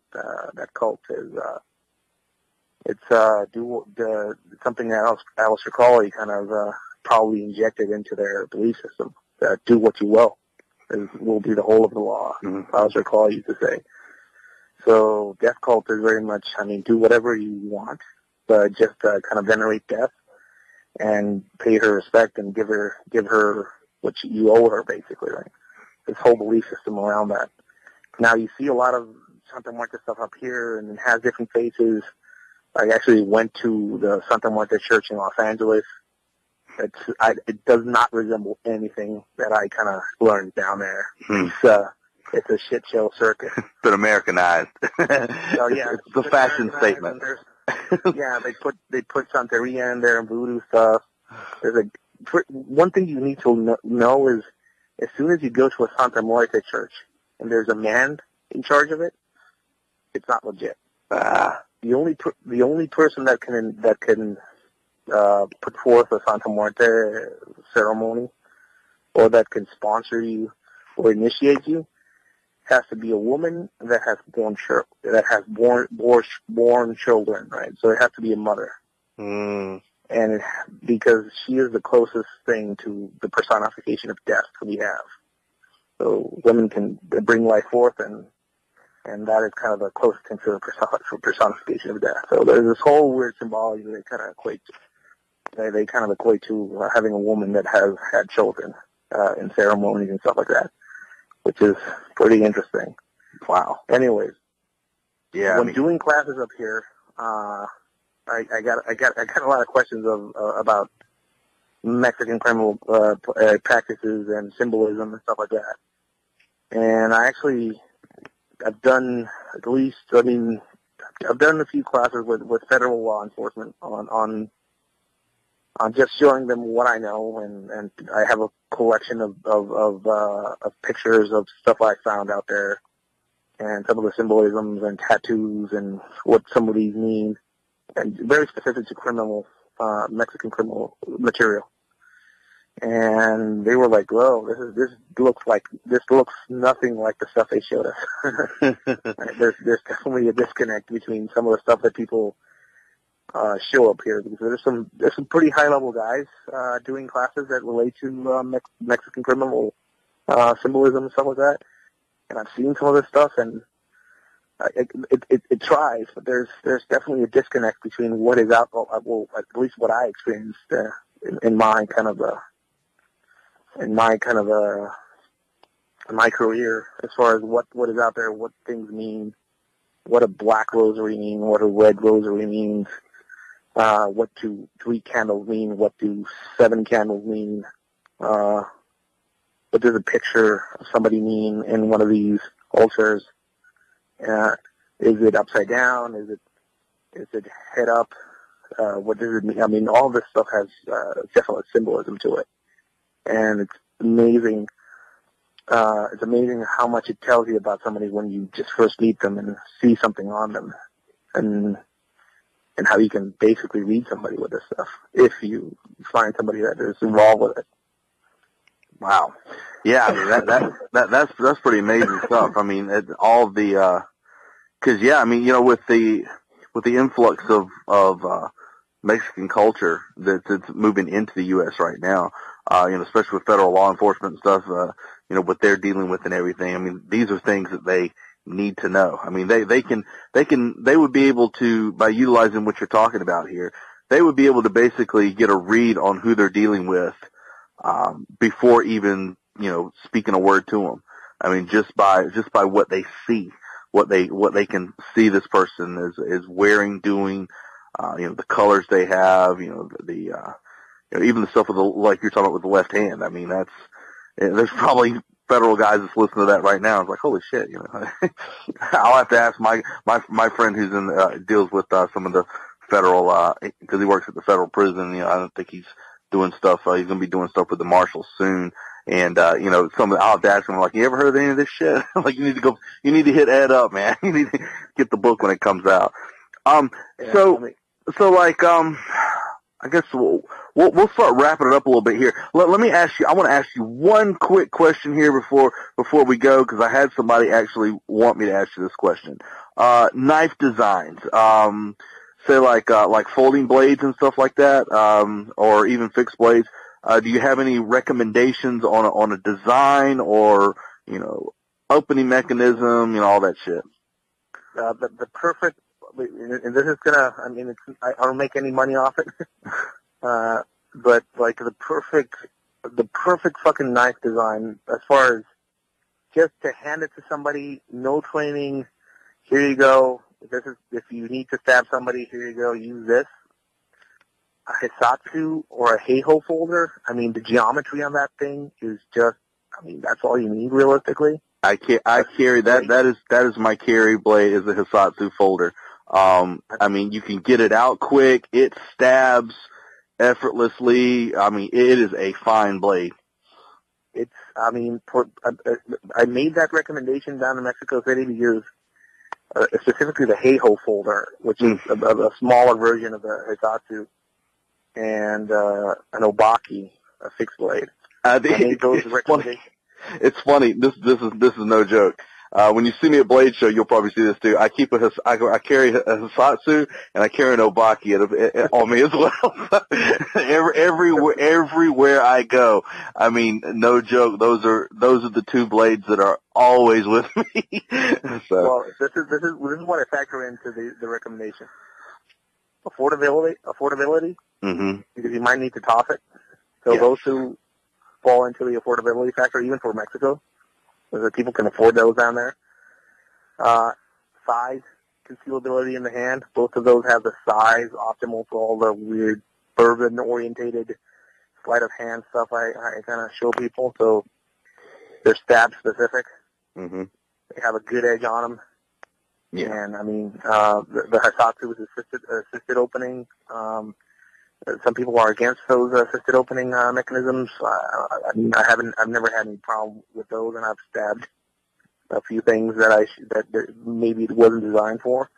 cult is something that Aleister Crowley kind of probably injected into their belief system. That do what you will will be the whole of the law.
Mm-hmm.
Aleister Crowley used to say. So death cult is very much, do whatever you want, but just kind of venerate death and pay her respect and give her what you owe her, basically, right? This whole belief system around that. Now you see a lot of Santa Muerte stuff up here, and it has different faces. I actually went to the Santa Muerte Church in Los Angeles. It does not resemble anything that I kind of learned down there. It's a shit show circus.
It's been Americanized.
Oh yeah,
it's a fashion statement.
Yeah, they put Santeria in there and voodoo stuff. One thing you need to know is, as soon as you go to a Santa Muerte church and there's a man in charge of it, it's not legit. The only person that can put forth a Santa Muerte ceremony, or that can sponsor you or initiate you, has to be a woman that has born children, right? So it has to be a mother, and because she is the closest thing to the personification of death that we have. So women can bring life forth, and that is kind of the closest thing to the personification of death. So there's this whole weird symbology that they kind of equate to having a woman that has had children in ceremonies and stuff like that, which is pretty interesting. Wow. Anyways,
yeah.
When doing classes up here, I got a lot of questions about Mexican criminal practices and symbolism and stuff like that. And I've done a few classes with federal law enforcement on just showing them what I know, and I have a collection of pictures of stuff I found out there, and some of the symbolisms and tattoos and what some of these mean, and very specific to Mexican criminal material. And they were like, "Whoa, this looks nothing like the stuff they showed us." There's definitely a disconnect between some of the stuff that people show up here, because there's some pretty high level guys doing classes that relate to Mexican criminal symbolism and stuff like that. And I've seen some of this stuff, and it tries, but there's definitely a disconnect between what is out. Well, at least what I experienced in my career, as far as what is out there, what things mean, what a black rosary means, what a red rosary means, what do 3 candles mean, what do 7 candles mean, what does a picture of somebody mean in one of these altars? Is it upside down? Is it head up? What does it mean? I mean, all this stuff has definite symbolism to it, and it's amazing it's amazing how much it tells you about somebody when you just first meet them and see something on them, and how you can basically read somebody with this stuff if you find somebody that is involved with it.
Wow. Yeah, I mean, that's pretty amazing stuff. I mean, all the, cause yeah, I mean, you know, with the influx of Mexican culture that's moving into the U.S. right now, you know, especially with federal law enforcement and stuff, you know, what they're dealing with and everything. I mean, these are things that they need to know. I mean, they would be able to, by utilizing what you're talking about here, they would be able to basically get a read on who they're dealing with, before even, you know, speaking a word to them. I mean, just by what they see, what they can see this person is wearing, doing, you know, the colors they have, you know, you know, even the stuff with like you're talking about with the left hand. I mean, there's probably federal guys that's listening to that right now. It's like, holy shit, you know. I'll have to ask my friend who's deals with some of the federal, because he works at the federal prison. You know, I don't think he's doing stuff. He's going to be doing stuff with the marshals soon. And, you know, I'll have to ask him, like, you ever heard of any of this shit? Like, you need to hit Ed up, man. You need to get the book when it comes out. So like, I guess we'll start wrapping it up a little bit here. Let me ask you, I want to ask you one quick question here before we go, because I had somebody actually want me to ask you this question. Knife designs, say like folding blades and stuff like that, or even fixed blades. Do you have any recommendations on a design or, you know, opening mechanism, you know, all that shit?
The perfect, and this is gonna, I mean, I don't make any money off it, but like the perfect fucking knife design, as far as just to hand it to somebody, no training, here you go, if you need to stab somebody, here you go, use this. A Hisatsu or a Heiho folder, I mean, the geometry on that thing is just, I mean, that's all you need realistically.
I carry that. That is my carry blade, is a Hisatsu folder. I mean, you can get it out quick. It stabs effortlessly. I mean, it is a fine blade.
It's, I mean, I made that recommendation down in Mexico City because specifically the Heiho folder, which is a smaller version of the Hisatsu, and an Obaki, a fixed blade. I made those recommendations.
It's funny. This is no joke. When you see me at Blade Show, you'll probably see this too. I carry a Hisatsu and I carry an Obaki on me as well. everywhere I go. I mean, no joke. Those are the two blades that are always with me. So.
Well, this is what I factor into the recommendation. Affordability.
Mm-hmm.
Because you might need to toss it. So those two fall into the affordability factor, even for Mexico. So people can afford those down there. Size, concealability in the hand. Both of those have the size optimal for all the weird bourbon-orientated sleight of hand stuff I kind of show people. So they're stab-specific.
Mm-hmm.
They have a good edge on them.
Yeah.
And, I mean, the Hisatsu is assisted opening. Some people are against those assisted opening mechanisms. I mean, I've never had any problem with those, and I've stabbed a few things that maybe it wasn't designed for.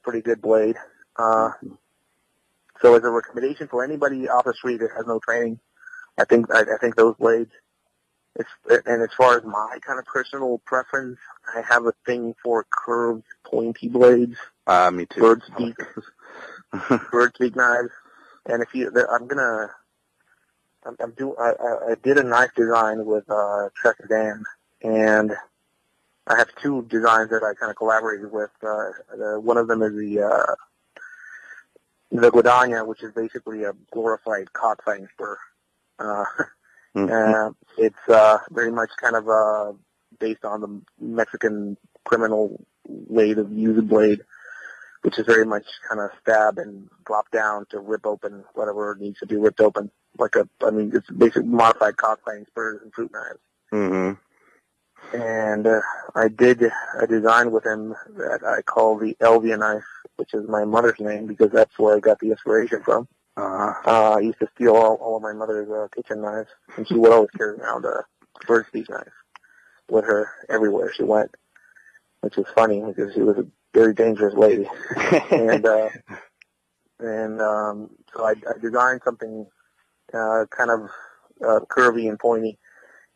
Pretty good blade. So as a recommendation for anybody off the street that has no training, I think those blades. And as far as my kind of personal preference, I have a thing for curved, pointy blades.
Me too.
Bird speak knives. And I did a knife design with Trek Dan, and I have two designs that I kind of collaborated with. One of them is the guadaña, which is basically a glorified cockfighting spur. It's very much kind of based on the Mexican criminal way to use a blade, which is very much kind of stab and drop down to rip open whatever needs to be ripped open. It's basically modified cockfighting spurs and fruit knives.
Mm-hmm.
And I did a design with him that I call the Elvia knife, which is my mother's name because that's where I got the inspiration from. I used to steal all of my mother's kitchen knives, and she would always carry around bird speed knife with her everywhere she went, which is funny because she was a very dangerous lady. So I designed something kind of curvy and pointy,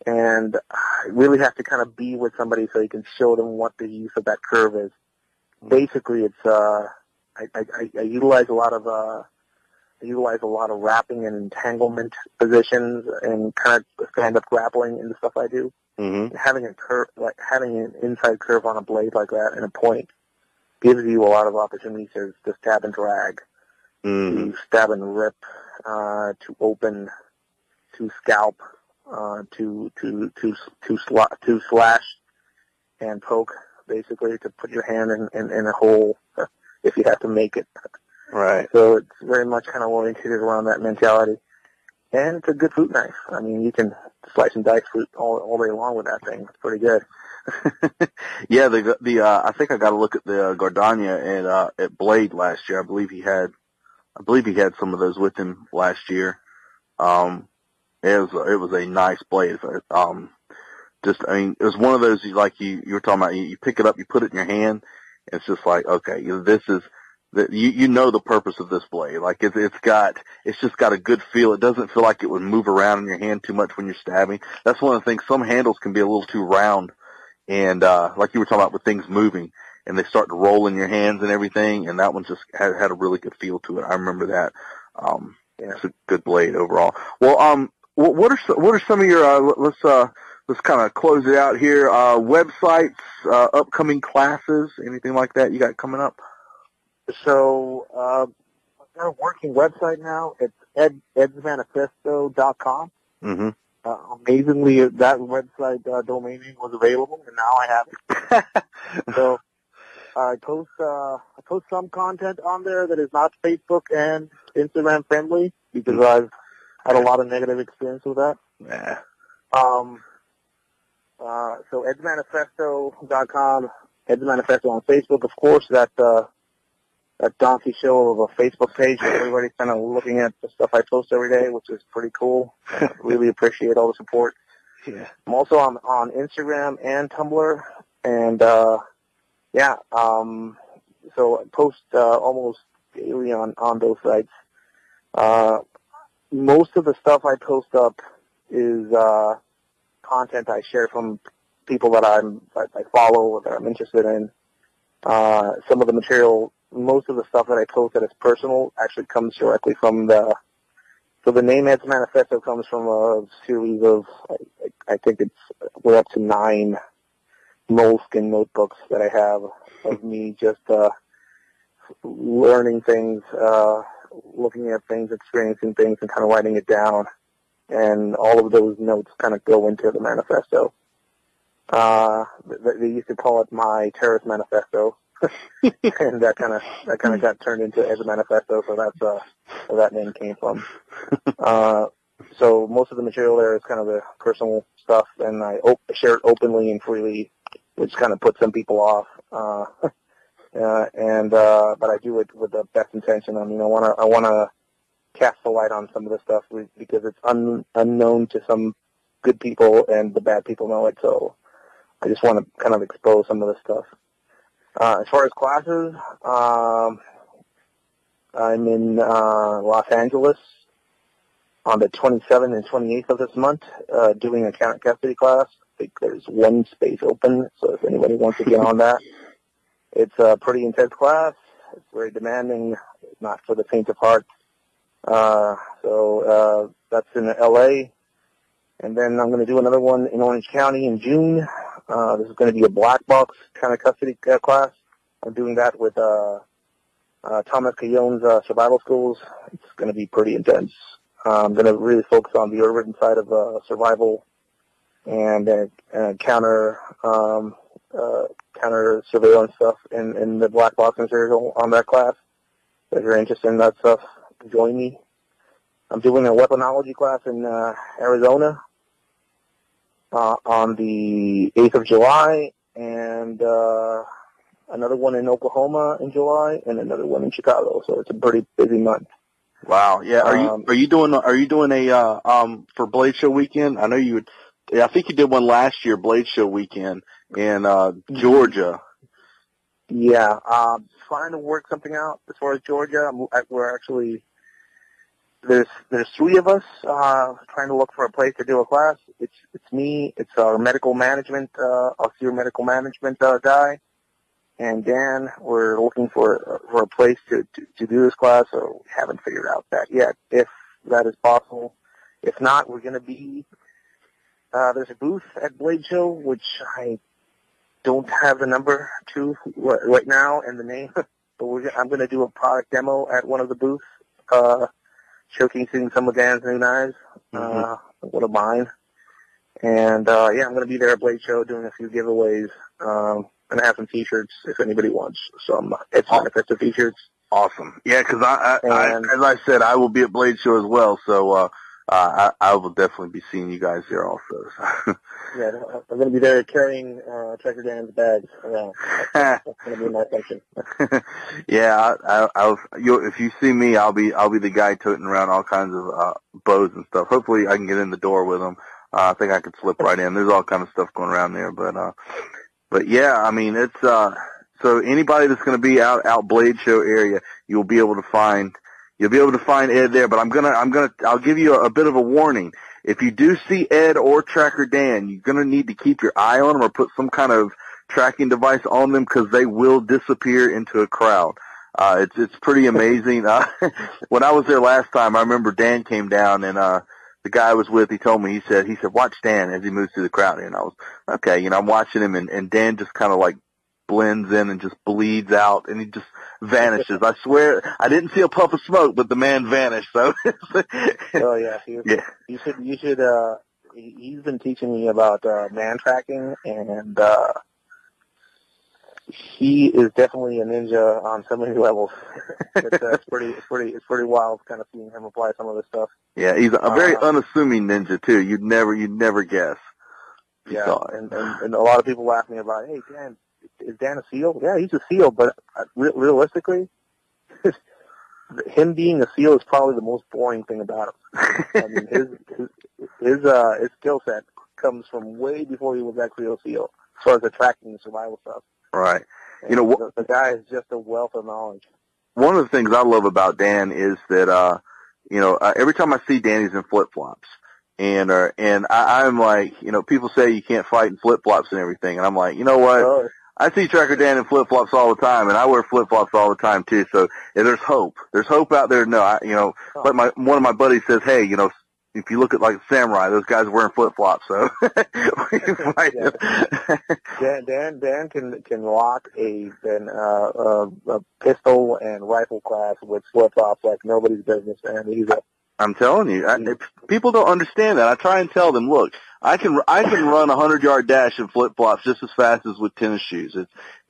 and I really have to kind of be with somebody so you can show them what the use of that curve is. Basically, it's I utilize a lot of wrapping and entanglement positions and kind of stand-up grappling in the stuff I do.
Mm-hmm.
Having an inside curve on a blade like that and a point gives you a lot of opportunities to stab and drag, to stab and rip, to open, to scalp, to slash and poke, basically, to put your hand in a hole if you have to make it.
Right.
So it's very much kind of oriented around that mentality. And it's a good fruit knife. I mean, you can slice and dice fruit all day long with that thing. It's pretty good.
Yeah, I think I got to look at the Gardania at Blade last year. I believe he had some of those with him last year. It was a nice blade. It was one of those you were talking about. You pick it up, you put it in your hand, and it's just like, okay, this is you know the purpose of this blade. Like it's just got a good feel. It doesn't feel like it would move around in your hand too much when you're stabbing. That's one of the things. Some handles can be a little too round, and like you were talking about with things moving, and they start to roll in your hands and everything. And that one just had a really good feel to it. I remember that. It's a good blade overall. Well, what are some of your let's kind of close it out here. Websites, upcoming classes, anything like that you got coming up?
So I've got a working website now. It's edsmanifesto.com.
Mm-hmm.
Amazingly, that website domain name was available, and now I have it. So I post some content on there that is not Facebook and Instagram friendly because I've had a lot of negative experience with that.
Yeah.
So edsmanifesto.com, Edsmanifesto on Facebook, of course. That donkey show of a Facebook page where everybody's kind of looking at the stuff I post every day, which is pretty cool. I really appreciate all the support.
Yeah.
I'm also on Instagram and Tumblr, and so I post almost daily on those sites. Most of the stuff I post up is content I share from people that I follow or that I'm interested in. Some of the material, most of the stuff that I post that is personal actually comes directly from so the name Eds Manifesto comes from a series of, I think we're up to 9 moleskin notebooks that I have of me just learning things, looking at things, experiencing things, and kind of writing it down. And all of those notes kind of go into the manifesto. They used to call it my terrorist manifesto, and that kind of got turned into as a manifesto. So that's where that name came from. So most of the material there is kind of the personal stuff, and I share it openly and freely, which kind of puts some people off. But I do it with the best intention. I mean, I want to cast the light on some of the stuff because it's unknown to some good people, and the bad people know it. So I just want to kind of expose some of the stuff. As far as classes, I'm in Los Angeles on the 27th and 28th of this month, doing a counter custody class. I think there's one space open, so if anybody wants to get on that. It's a pretty intense class. It's very demanding. It's not for the faint of heart. So that's in L.A. And then I'm going to do another one in Orange County in June. This is going to be a black box kind of custody class. I'm doing that with Thomas Cayon's survival schools. It's going to be pretty intense. I'm going to really focus on the urban side of survival and counter surveillance stuff in the black box material on that class. If you're interested in that stuff, join me. I'm doing a weaponology class in Arizona on the 8th of July, and another one in Oklahoma in July, and another one in Chicago. So it's a pretty busy month.
Wow. Yeah. Are you doing a for Blade Show weekend? I know you I think you did one last year, Blade Show weekend in Georgia.
Yeah, trying to work something out as far as Georgia. We're actually there's 3 of us trying to look for a place to do a class. It's me, it's our medical management, austere medical management guy, and Dan. We're looking for a place to do this class, so we haven't figured out that yet. If that is possible, if not, we're going to be. There's a booth at Blade Show, which I don't have the number to right now and the name, but I'm going to do a product demo at one of the booths, showcasing some of Dan's new knives, one of mine. And, I'm going to be there at Blade Show doing a few giveaways, and I have some T-shirts if anybody wants some Manifesto T-shirts.
Awesome. Yeah, because as I said, I will be at Blade Show as well, so I will definitely be seeing you guys there also.
Yeah, I'm going to be there carrying Treasure Dan's bags around. That's going to be my function.
Yeah, if you see me, I'll be the guy toting around all kinds of bows and stuff. Hopefully, I can get in the door with them. I think I could slip right in. There's all kind of stuff going around there, but yeah, I mean, it's so anybody that's going to be out Blade Show area, you'll be able to find Ed there. But I'll give you a bit of a warning. If you do see Ed or Tracker Dan, you're going to need to keep your eye on them or put some kind of tracking device on them because they will disappear into a crowd. It's pretty amazing. When I was there last time, I remember Dan came down and the guy I was with, he told me, he said, watch Dan as he moves through the crowd. And I was, okay, I'm watching him and Dan just kind of like blends in and just bleeds out and he just vanishes. I swear, I didn't see a puff of smoke, but the man vanished. So,
oh yeah, you should. He's been teaching me about man tracking, and he is definitely a ninja on so many levels. It's pretty wild, kind of seeing him apply some of this stuff.
Yeah, he's a very unassuming ninja too. You'd never guess.
Yeah, and a lot of people laugh at me about, hey Dan, is Dan a SEAL? Yeah, he's a SEAL, but realistically, him being a SEAL is probably the most boring thing about him. I mean, his skill set comes from way before he was actually a SEAL, as far as the tracking and survival stuff.
Right.
And the guy is just a wealth of knowledge.
One of the things I love about Dan is that, every time I see Dan, he's in flip-flops. And I'm like, people say you can't fight in flip-flops and everything. And I'm like, you know what?
Oh.
I see Tracker Dan in flip-flops all the time, and I wear flip-flops all the time too. So there's hope. There's hope out there. No, like one of my buddies says, hey, if you look at like samurai, those guys are wearing flip-flops. So
Dan can lock a pistol and rifle class with flip-flops like nobody's business, man.
I'm telling you, people don't understand that. I try and tell them, look, I can run a 100-yard dash in flip-flops just as fast as with tennis shoes.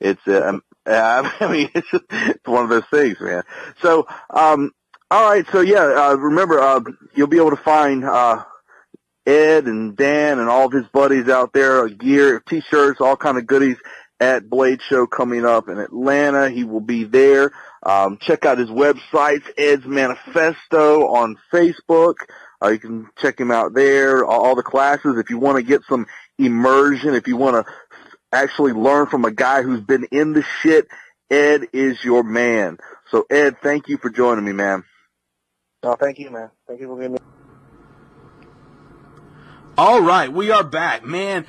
It's one of those things, man. So, all right. So yeah, remember, you'll be able to find, Ed and Dan and all of his buddies out there, gear, t-shirts, all kind of goodies at Blade Show coming up in Atlanta. He will be there. Check out his websites, Ed's Manifesto on Facebook. You can check him out there, all the classes. If you want to get some immersion, if you want to actually learn from a guy who's been in the shit, Ed is your man. So, Ed, thank you for joining me, man.
Oh, thank you, man. Thank you for giving me.
All right, we are back, man.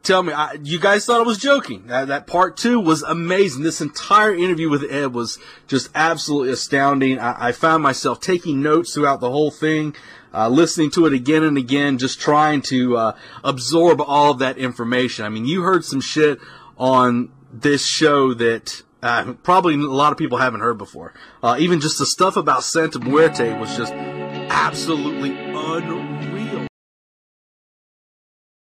Tell me, you guys thought I was joking. That part 2 was amazing. This entire interview with Ed was just absolutely astounding. I found myself taking notes throughout the whole thing, listening to it again and again, just trying to absorb all of that information. I mean, you heard some shit on this show that probably a lot of people haven't heard before. Even just the stuff about Santa Muerte was just absolutely unreal.